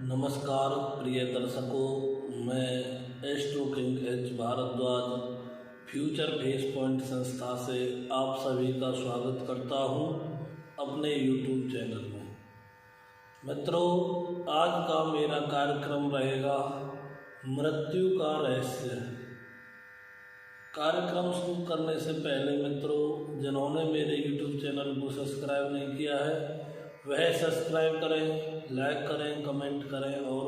नमस्कार प्रिय दर्शकों, मैं astro king H Bharadwaj future face point संस्था से आप सभी का स्वागत करता हूं अपने यूट्यूब चैनल में। मित्रों, आज का मेरा कार्यक्रम रहेगा मृत्यु का रहस्य। कार्यक्रम शुरू करने से पहले मित्रों, जिन्होंने मेरे यूट्यूब चैनल को सब्सक्राइब नहीं किया है वह सब्सक्राइब करें, लाइक करें, कमेंट करें और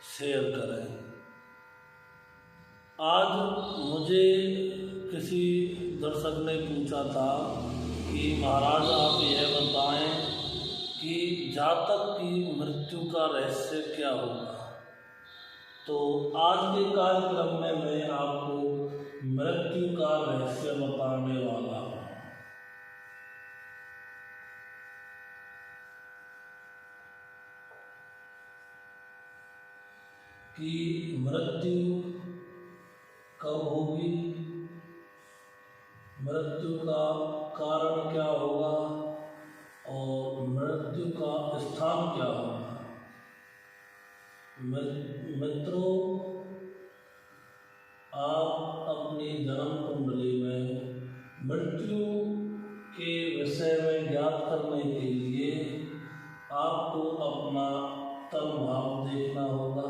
शेयर करें। आज मुझे किसी दर्शक ने पूछा था कि महाराज आप यह बताएं कि जातक की मृत्यु का रहस्य क्या होगा। तो आज के कार्यक्रम में मैं आपको मृत्यु का रहस्य बताने वाला हूँ कि मृत्यु कब होगी, मृत्यु का कारण क्या होगा और मृत्यु का स्थान क्या होगा। मित्रों, आप अपनी जन्म कुंडली में मृत्यु के विषय में ज्ञात करने के लिए आपको अपना तन भाव देखना होगा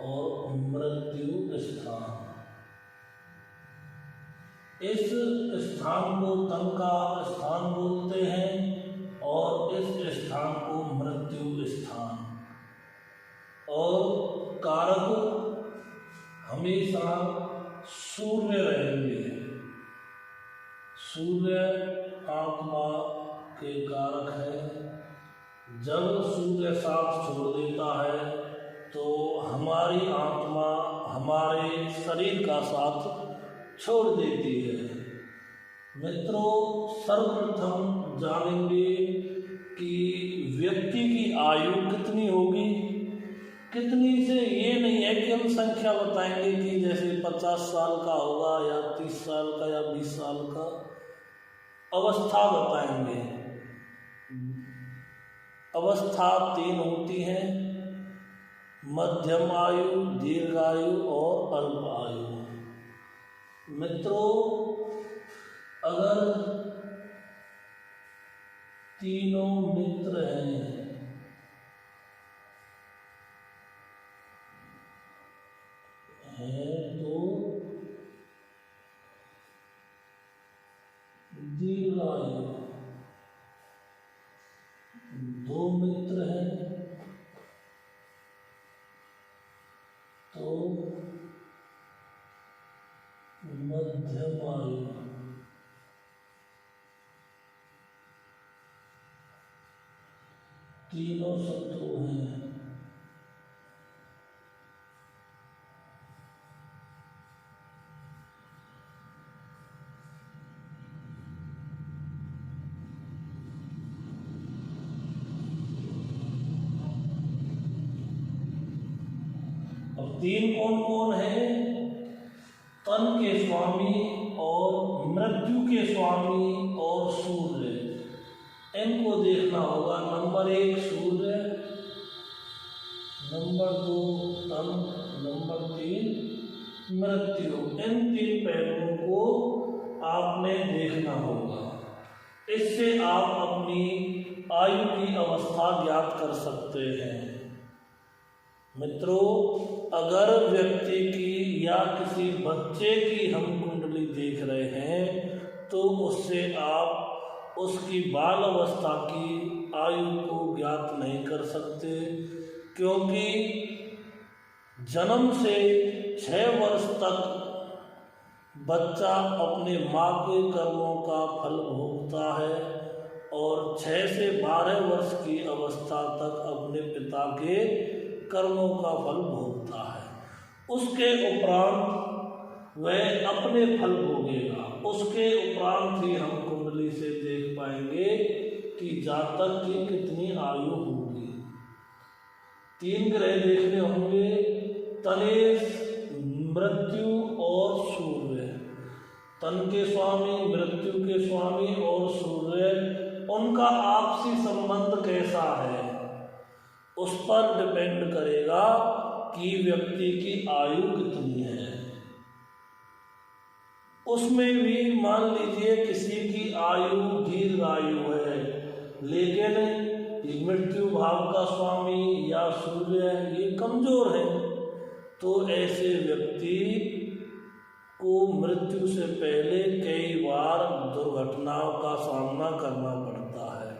और मृत्यु स्थान। इस स्थान को तन का स्थान बोलते हैं और इस स्थान को मृत्यु स्थान। और कारक हमेशा सूर्य रहेंगे। सूर्य आत्मा के कारक है। जब सूर्य साथ छोड़ देता है तो हमारी आत्मा हमारे शरीर का साथ छोड़ देती है। मित्रों, सर्वप्रथम जानेंगे कि व्यक्ति की आयु कितनी होगी। कितनी से ये नहीं है कि हम संख्या बताएंगे कि जैसे 50 साल का होगा या 30 साल का या 20 साल का। अवस्था बताएंगे। अवस्था 3 होती हैं: मध्यम आयु, दीर्घायु और अल्प आयु। मित्रों, अगर तीनों मित्र हैं तो दीर्घायु। 2 मित्र हैं तो मध्यम आयु। 3 शत्रु हैं अब 3 कौन कौन है? तन के स्वामी और मृत्यु के स्वामी और सूर्य। इनको देखना होगा। नंबर 1 सूर्य, नंबर 2 तन, नंबर 3 मृत्यु। इन 3 पहलुओं को आपने देखना होगा। इससे आप अपनी आयु की अवस्था ज्ञात कर सकते हैं। मित्रों, अगर व्यक्ति की या किसी बच्चे की हम कुंडली देख रहे हैं तो उससे आप उसकी बाल अवस्था की आयु को ज्ञात नहीं कर सकते, क्योंकि जन्म से 6 वर्ष तक बच्चा अपने माँ के कर्मों का फल भोगता है और 6 से 12 वर्ष की अवस्था तक अपने पिता के कर्मों का फल भोगता है। उसके उपरांत वह अपने फल भोगेगा। उसके उपरांत ही हम कुंडली से देख पाएंगे कि जातक की कितनी आयु होगी। 3 ग्रह देखने होंगे: तनेश, मृत्यु और सूर्य। तन के स्वामी, मृत्यु के स्वामी और सूर्य, उनका आपसी संबंध कैसा है। उस पर डिपेंड करेगा कि व्यक्ति की आयु कितनी है। उसमें भी मान लीजिए किसी की आयु दीर्घ आयु है, लेकिन मृत्यु भाव का स्वामी या सूर्य ये कमजोर है, तो ऐसे व्यक्ति को मृत्यु से पहले कई बार दुर्घटनाओं का सामना करना पड़ता है।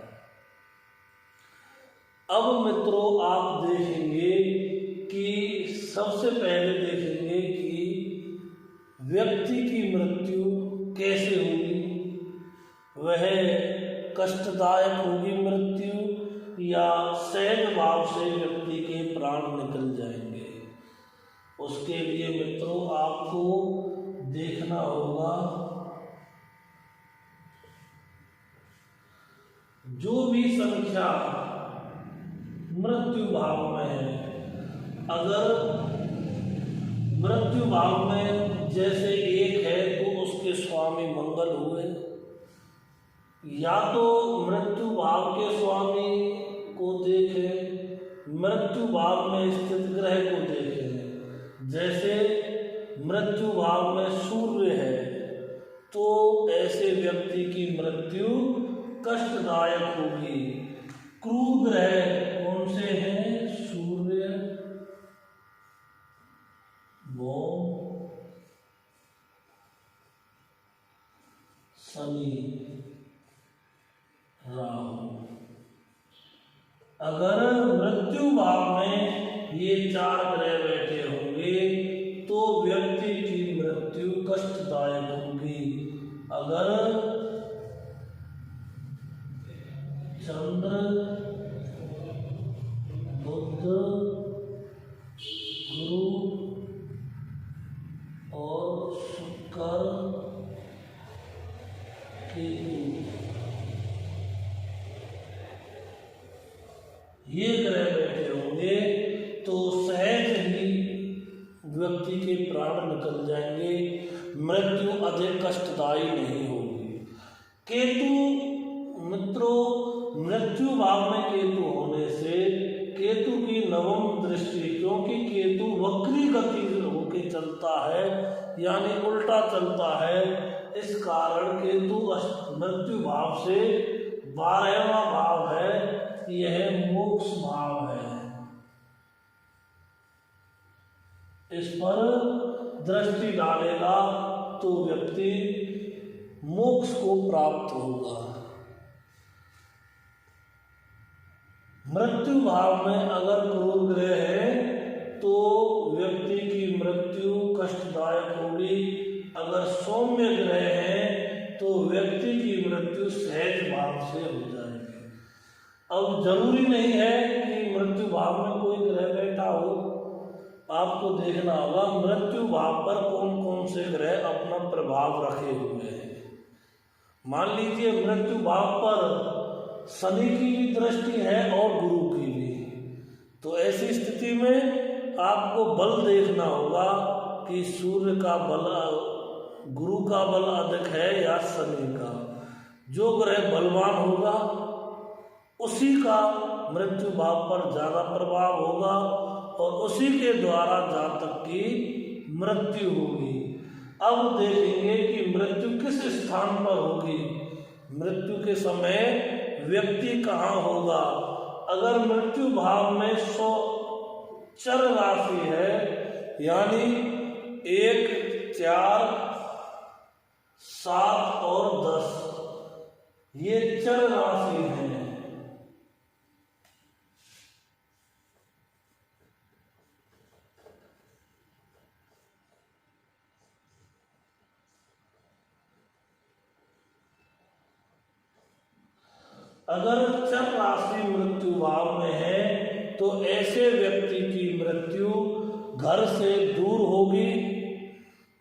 अब मित्रों आप देखेंगे कि सबसे पहले देखेंगे कि व्यक्ति की मृत्यु कैसे होगी। वह कष्टदायक होगी मृत्यु या सहज भाव से व्यक्ति के प्राण निकल जाएंगे। उसके लिए मित्रों आपको देखना होगा जो भी संख्या मृत्यु भाव में है। अगर मृत्यु भाव में जैसे 1 है तो उसके स्वामी मंगल हुए, या तो मृत्यु भाव के स्वामी को देखें, मृत्यु भाव में स्थित ग्रह को देखें। जैसे मृत्यु भाव में सूर्य है तो ऐसे व्यक्ति की मृत्यु कष्टदायक होगी। क्रूर ग्रह कौन से हैं? सूर्य, बुध, शनि, राहु। अगर मृत्यु भाव में ये 4 ग्रह बैठे होंगे तो व्यक्ति की मृत्यु कष्टदायक होगी। अगर चंद्र, बुध, गुरु और शुक्र, केतु ये ग्रह बैठे होंगे तो सहज ही व्यक्ति के प्राण निकल जाएंगे, मृत्यु अधिक कष्टदायी नहीं होगी। केतु मित्रों मृत्यु भाव में केतु होने से केतु की नवम दृष्टि, क्योंकि केतु वक्री गति होके चलता है यानी उल्टा चलता है, इस कारण केतु मृत्यु भाव से 12वां भाव है, यह मोक्ष भाव है। इस पर दृष्टि डालेगा तो व्यक्ति मोक्ष को प्राप्त होगा। मृत्यु भाव में अगर क्रूर ग्रह है तो व्यक्ति की मृत्यु कष्टदायक होगी। अगर सौम्य ग्रह है तो व्यक्ति की मृत्यु सहज भाव से हो जाएगी। अब जरूरी नहीं है कि मृत्यु भाव में कोई ग्रह बैठा हो, आपको देखना होगा मृत्यु भाव पर कौन कौन से ग्रह अपना प्रभाव रखे हुए हैं। मान लीजिए मृत्यु भाव पर शनि की भी दृष्टि है और गुरु की भी, तो ऐसी स्थिति में आपको बल देखना होगा कि सूर्य का बल, गुरु का बल अधिक है या शनि का। जो ग्रह बलवान होगा उसी का मृत्यु भाव पर ज़्यादा प्रभाव होगा और उसी के द्वारा जातक की मृत्यु होगी। अब देखेंगे कि मृत्यु किस स्थान पर होगी। मृत्यु के समय व्यक्ति कहाँ होगा। अगर मृत्यु भाव में चर राशि है यानी 1, 4, 7 और 10 ये चर राशि है। अगर चर राशि मृत्यु भाव में है तो ऐसे व्यक्ति की मृत्यु घर से दूर होगी,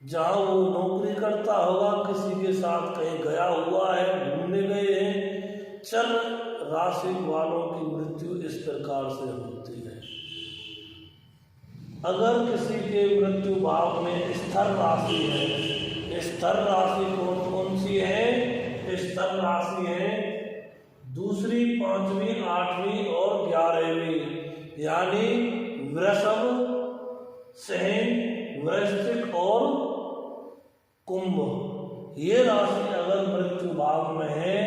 जहाँ वो नौकरी करता होगा, किसी के साथ कहीं गया हुआ है, घूमने गए हैं। चर राशि वालों की मृत्यु इस प्रकार से होती है। अगर किसी के मृत्यु भाव में स्थिर राशि है, स्थिर राशि कौन कौन सी है? स्थिर राशि है दूसरी, 5वीं, 8वीं और 11वीं। यानी वृषभ, सिंह, वृश्चिक और कुंभ, ये राशि अगर मृत्यु भाव में है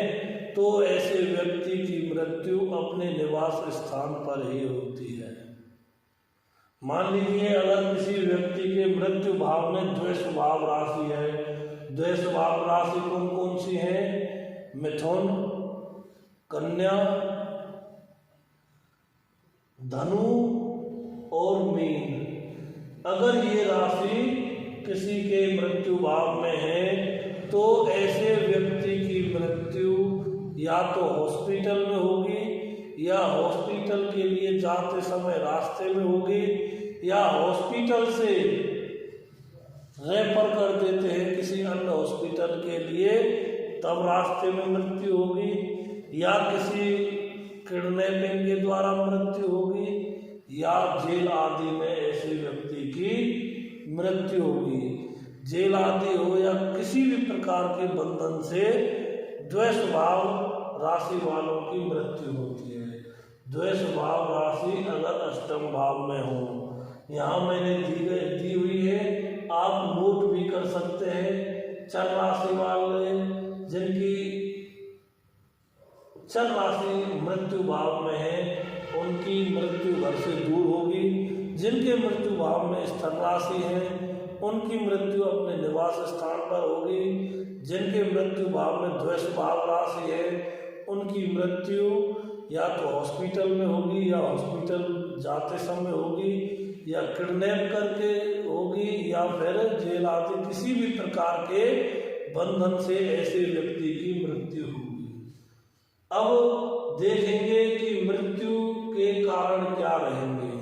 तो ऐसे व्यक्ति की मृत्यु अपने निवास स्थान पर ही होती है। मान लीजिए अगर किसी व्यक्ति के मृत्यु भाव में द्वेष भाव राशि है, द्वेष भाव राशि कौन कौन सी है? मिथुन, कन्या, धनु और मीन। अगर ये राशि किसी के मृत्यु भाव में है तो ऐसे व्यक्ति की मृत्यु या तो हॉस्पिटल में होगी या हॉस्पिटल के लिए जाते समय रास्ते में होगी या हॉस्पिटल से रेफर कर देते हैं किसी अन्य हॉस्पिटल के लिए, तब रास्ते में मृत्यु होगी, या किसी किडनैपिंग के द्वारा मृत्यु होगी, या जेल आदि में ऐसे व्यक्ति की मृत्यु होगी। जेल आदि हो या किसी भी प्रकार के बंधन से द्वेष भाव राशि वालों की मृत्यु होती है। द्वेष भाव राशि अगर अष्टम भाव में हो, यहाँ मैंने दी हुई है, आप नोट भी कर सकते हैं। चर राशि वाले जिनकी चर राशि मृत्यु भाव में है उनकी मृत्यु घर से दूर होगी। जिनके मृत्यु भाव में स्थिर राशि है उनकी मृत्यु अपने निवास स्थान पर होगी। जिनके मृत्यु भाव में द्वेष भाव राशि है उनकी मृत्यु या तो हॉस्पिटल में होगी या हॉस्पिटल जाते समय होगी या किडनैप करके होगी या फिर जेल आदि किसी भी प्रकार के बंधन से ऐसे व्यक्ति की मृत्यु होगी। अब देखेंगे कि मृत्यु के कारण क्या रहेंगे।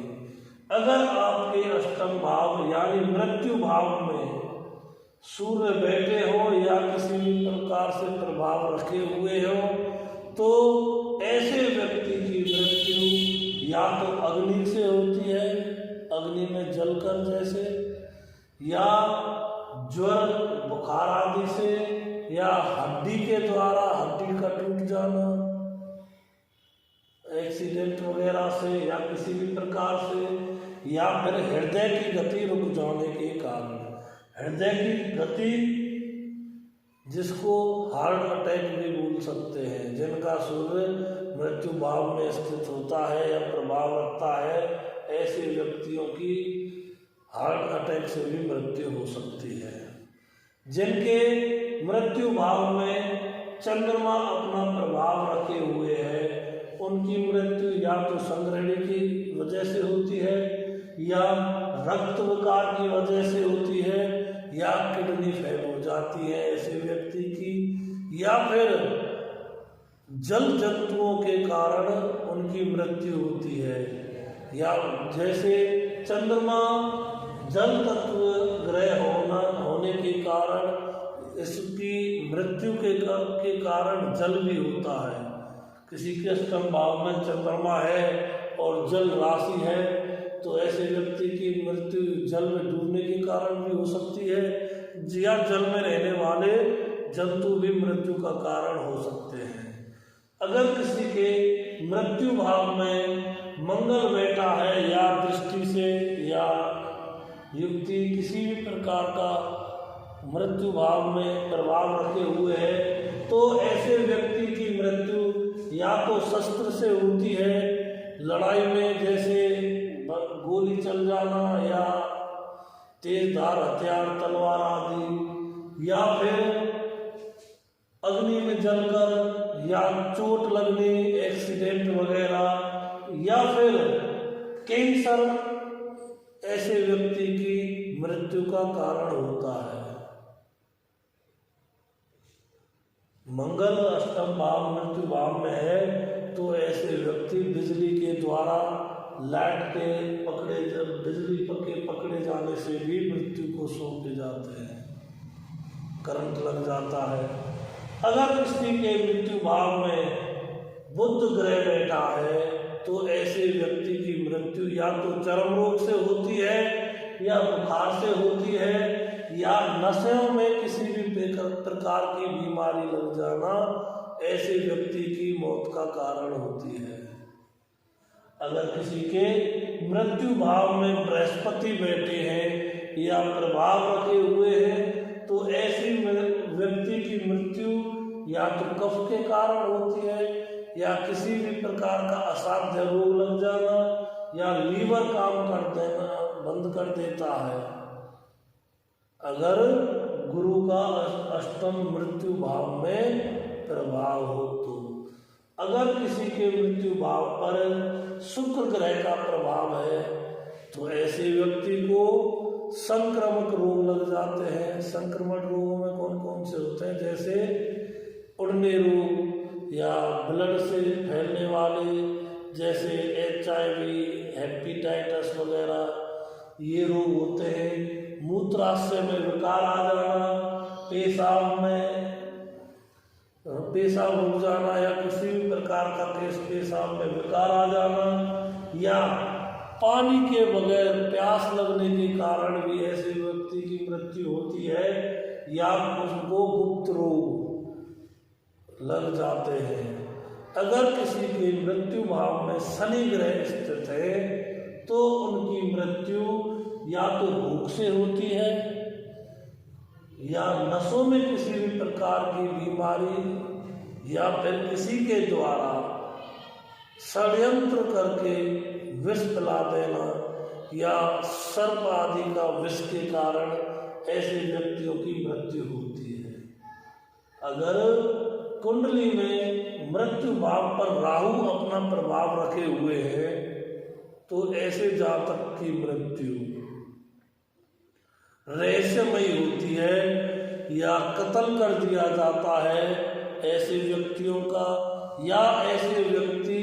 अगर आपके अष्टम भाव यानी मृत्यु भाव में सूर्य बैठे हो या किसी भी प्रकार से प्रभाव रखे हुए हो तो ऐसे व्यक्ति की मृत्यु या तो अग्नि से होती है, अग्नि में जलकर जैसे, या ज्वर बुखार आदि से, या हड्डी के द्वारा हड्डी का टूट जाना, एक्सीडेंट वगैरह से या किसी भी प्रकार से, या फिर हृदय की गति रुक जाने के कारण। हृदय की गति जिसको हार्ट अटैक भी बोल सकते हैं, जिनका सूर्य मृत्यु भाव में स्थित होता है या प्रभाव रखता है, ऐसे व्यक्तियों की हार्ट अटैक से भी मृत्यु हो सकती है। जिनके मृत्यु भाव में चंद्रमा अपना प्रभाव रखे हुए है उनकी मृत्यु या तो संग्रहणी की वजह से होती है या रक्त विकार की वजह से होती है या किडनी फेल हो जाती है ऐसे व्यक्ति की, या फिर जल जंतुओं के कारण उनकी मृत्यु होती है। या जैसे चंद्रमा जल तत्व ग्रह होने के कारण इसकी मृत्यु के कारण जल भी होता है। किसी के अष्टम भाव में चंद्रमा है और जल राशि है तो ऐसे व्यक्ति की मृत्यु जल में डूबने के कारण भी हो सकती है, या जल में रहने वाले जंतु भी मृत्यु का कारण हो सकते हैं। अगर किसी के मृत्यु भाव में मंगल बैठा है या दृष्टि से या युक्ति किसी भी प्रकार का मृत्यु भाव में प्रभाव रखे हुए है तो ऐसे व्यक्ति की मृत्यु या तो शस्त्र से होती है, लड़ाई में जैसे गोली चल जाना या तेज धार हथियार तलवार आदि, या फिर अग्नि में जलकर या चोट लगने एक्सीडेंट वगैरह, या फिर कैंसर ऐसे व्यक्ति की मृत्यु का कारण होता है। मंगल अष्टम भाव मृत्यु भाव में है तो ऐसे व्यक्ति बिजली के द्वारा लाइट के बिजली के पकड़े जाने से भी मृत्यु को सौंपे जाते हैं, करंट लग जाता है। अगर किसी के मृत्यु भाव में बुध ग्रह बैठा है तो ऐसे व्यक्ति की मृत्यु या तो चर्म रोग से होती है या बुखार से होती है या नशों में किसी भी प्रकार की बीमारी लग जाना ऐसे व्यक्ति की मौत का कारण होती है। अगर किसी के मृत्यु भाव में बृहस्पति बैठे हैं या प्रभाव रखे हुए हैं तो ऐसी व्यक्ति की मृत्यु या तो कफ के कारण होती है या किसी भी प्रकार का असाध्य रोग लग जाना या लीवर काम कर देना बंद कर देता है। अगर गुरु का अष्टम मृत्यु भाव में प्रभाव हो तो अगर किसी के मृत्यु भाव पर शुक्र ग्रह का प्रभाव है तो ऐसे व्यक्ति को संक्रामक रोग लग जाते हैं। संक्रमण रोगों में कौन कौन से होते हैं, जैसे उड़ने रोग या ब्लड से फैलने वाले जैसे HIV, हेपेटाइटिस वगैरह ये रोग होते हैं। मूत्राशय में विकार आ जाना, पेशाब रुक जाना या किसी भी प्रकार का पेशाब में विकार आ जाना या पानी के बगैर प्यास लगने के कारण भी ऐसे व्यक्ति की मृत्यु होती है या उसको गुप्त रोग लग जाते हैं। अगर किसी के मृत्यु भाव में शनि ग्रह स्थित है तो उनकी मृत्यु या तो भूख से होती है या नसों में किसी भी प्रकार की बीमारी या फिर किसी के द्वारा षड्यंत्र करके विष पिला देना या सर्प आदि का विष के कारण ऐसे व्यक्तियों की मृत्यु होती है। अगर कुंडली में मृत्यु भाव पर राहु अपना प्रभाव रखे हुए हैं तो ऐसे जातक की मृत्यु रहस्यमयी होती है या कत्ल कर दिया जाता है ऐसे व्यक्तियों का, या ऐसे व्यक्ति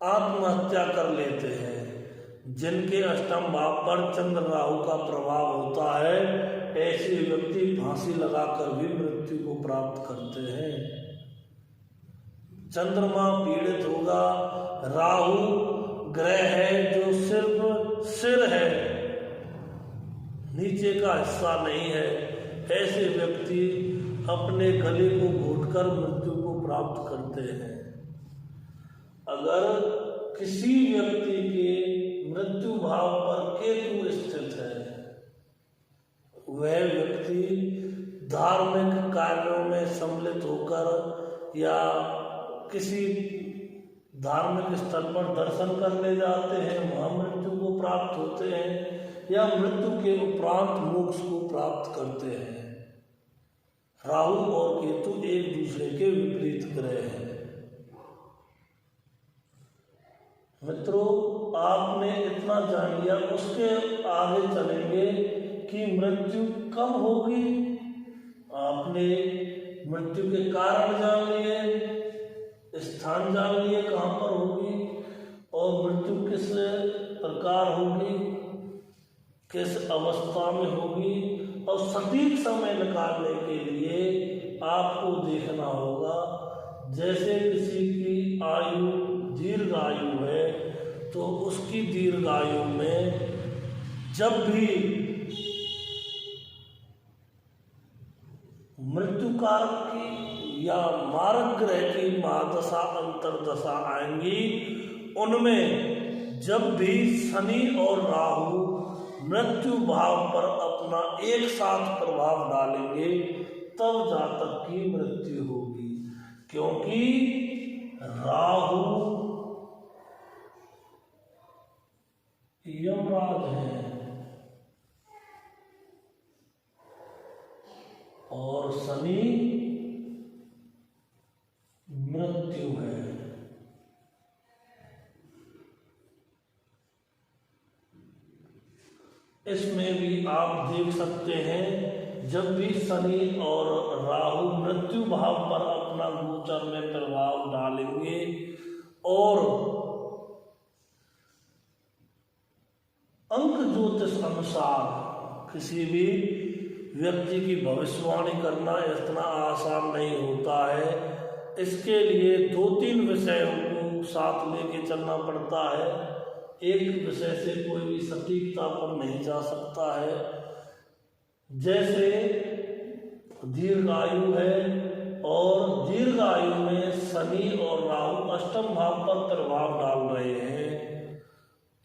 आत्महत्या कर लेते हैं जिनके अष्टम भाव पर चंद्र राहु का प्रभाव होता है। ऐसे व्यक्ति फांसी लगाकर भी मृत्यु को प्राप्त करते हैं। चंद्रमा पीड़ित होगा, राहु ग्रह है जो सिर्फ सिर है, नीचे का हिस्सा नहीं है। ऐसे व्यक्ति अपने गले को घोटकर मृत्यु को प्राप्त करते हैं। अगर किसी व्यक्ति के मृत्यु भाव पर केतु स्थित है, वह व्यक्ति धार्मिक कार्यों में सम्मिलित होकर या किसी धार्मिक स्थल पर दर्शन करने जाते हैं, वहाँ मृत्यु को प्राप्त होते हैं या मृत्यु के उपरांत मोक्ष को प्राप्त करते हैं। राहु और केतु एक दूसरे के विपरीत ग्रह हैं। मित्रों, आपने इतना जान लिया, उसके आगे चलेंगे कि मृत्यु कब होगी। आपने मृत्यु के कारण जान लिए, स्थान जान लिए कहाँ पर होगी और मृत्यु किस प्रकार होगी, किस अवस्था में होगी, और सटीक समय निकालने के लिए आपको देखना होगा। जैसे किसी की आयु दीर्घ आयु है तो उसकी दीर्घ आयु में जब भी मृत्यु कारक की या मारक ग्रह की महादशा अंतरदशा आएंगी, उनमें जब भी शनि और राहु मृत्यु भाव पर अपना एक साथ प्रभाव डालेंगे तब जातक की मृत्यु होगी, क्योंकि राहु यमराज है और शनि मृत्यु है। इसमें भी आप देख सकते हैं, जब भी शनि और राहु मृत्यु भाव पर अपना गोचर में प्रभाव डालेंगे और अंक ज्योतिष अनुसार किसी भी व्यक्ति की भविष्यवाणी करना इतना आसान नहीं होता है। इसके लिए 2-3 विषयों को साथ लेके चलना पड़ता है। एक विषय से कोई भी सटीकता पर नहीं जा सकता है। जैसे दीर्घायु है और दीर्घ आयु में शनि और राहु अष्टम भाव पर प्रभाव डाल रहे हैं,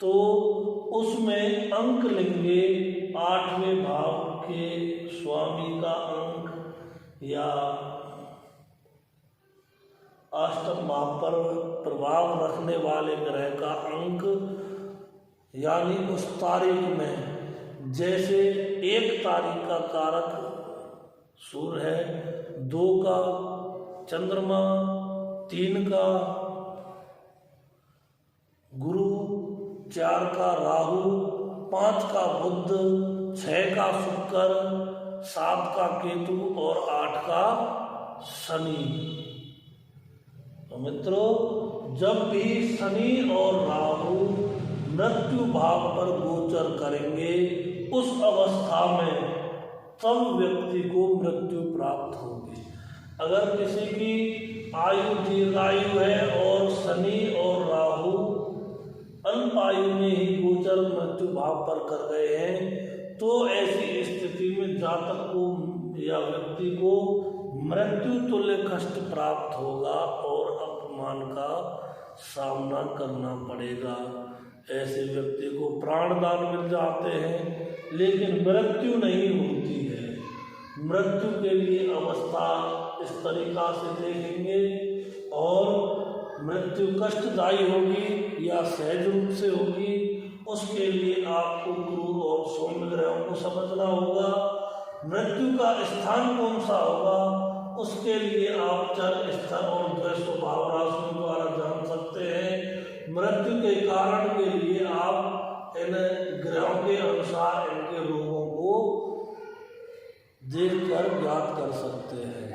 तो उसमें अंक लेंगे 8वें भाव के स्वामी का अंक या अष्टम भाव पर प्रभाव रखने वाले ग्रह का अंक, यानी उस तारीख में जैसे 1 तारीख का कारक सूर्य है, 2 का चंद्रमा, 3 का गुरु, 4 का राहु, 5 का बुध, 6 का शुक्र, 7 का केतु और 8 का शनि। तो मित्रों, जब भी शनि और राहु मृत्यु भाव पर गोचर करेंगे, उस अवस्था में तब व्यक्ति को मृत्यु प्राप्त होगी। अगर किसी की आयु दीर्घायु है और शनि और राहु अल्प आयु में ही गोचर मृत्यु भाव पर कर गए हैं, तो ऐसी स्थिति में जातक को या व्यक्ति को मृत्यु तुल्य कष्ट प्राप्त होगा और अपमान का सामना करना पड़ेगा। ऐसे व्यक्ति को प्राणदान मिल जाते हैं, लेकिन मृत्यु नहीं होती है। मृत्यु के लिए अवस्था इस तरीका से देखेंगे, और मृत्यु कष्टदायी होगी या सहज रूप से होगी, उसके लिए आपको क्रूर और सौम्य ग्रहों को समझना होगा। मृत्यु का स्थान कौन सा होगा, उसके लिए आप चर, स्तर और ग्रह स्वभाव राशियों द्वारा जान सकते हैं। मृत्यु के कारण के लिए आप इन ग्रहों के अनुसार इनके रोगों को देखकर ज्ञात कर सकते हैं।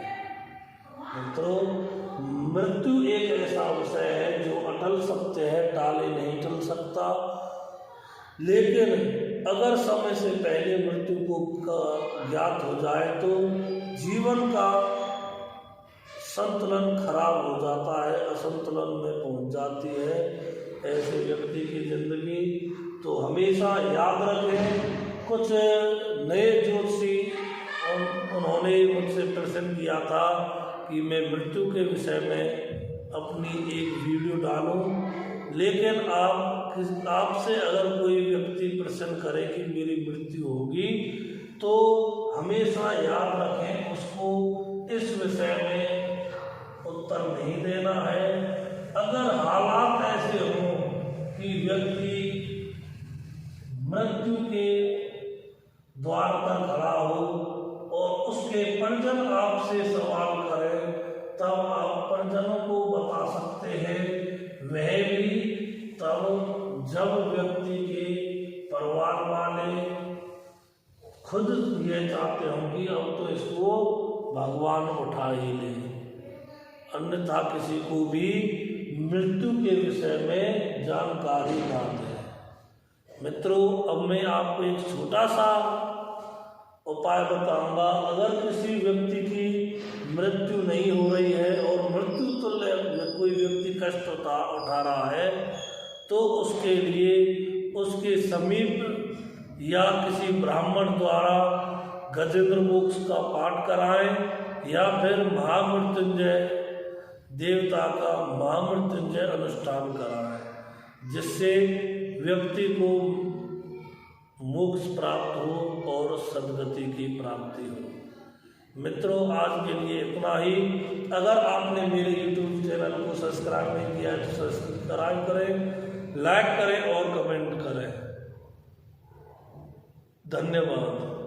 मित्रों, मृत्यु एक ऐसा विषय है जो अटल सत्य है, टाले नहीं टल सकता। लेकिन अगर समय से पहले मृत्यु को ज्ञात हो जाए तो जीवन का संतुलन खराब हो जाता है, असंतुलन में पहुंच जाती है ऐसे व्यक्ति की जिंदगी। तो हमेशा याद रखें, कुछ नए ज्योतिषी उन्होंने मुझसे प्रश्न किया था कि मैं मृत्यु के विषय में अपनी एक वीडियो डालूं, लेकिन आपसे अगर कोई व्यक्ति प्रश्न करे कि मेरी मृत्यु होगी, तो हमेशा याद रखें उसको इस विषय में उत्तर नहीं देना है। अगर हालात ऐसे हों कि व्यक्ति मृत्यु के द्वार पर खड़ा हो और उसके परिजन आपसे सवाल करें, तब आप परिजनों को बता सकते हैं। वह भी तब जब व्यक्ति के परिवार वाले खुद ये चाहते हों कि अब तो इसको भगवान उठा ही ले, अन्यथा किसी को भी मृत्यु के विषय में जानकारी ना दें। मित्रों, अब मैं आपको एक छोटा सा उपाय बताऊंगा। अगर किसी व्यक्ति की मृत्यु नहीं हो रही है और मृत्यु तुल्य कोई व्यक्ति कष्ट उठा रहा है, तो उसके लिए उसके समीप या किसी ब्राह्मण द्वारा गजेंद्र मोक्ष का पाठ कराएं, या फिर महामृत्युंजय देवता का महामृत्युंजय अनुष्ठान कराएं, जिससे व्यक्ति को मोक्ष प्राप्त हो और सद्गति की प्राप्ति हो। मित्रों, आज के लिए इतना ही। अगर आपने मेरे YouTube चैनल को सब्सक्राइब नहीं किया तो सब्सक्राइब करें, लाइक करें और कमेंट करें। धन्यवाद।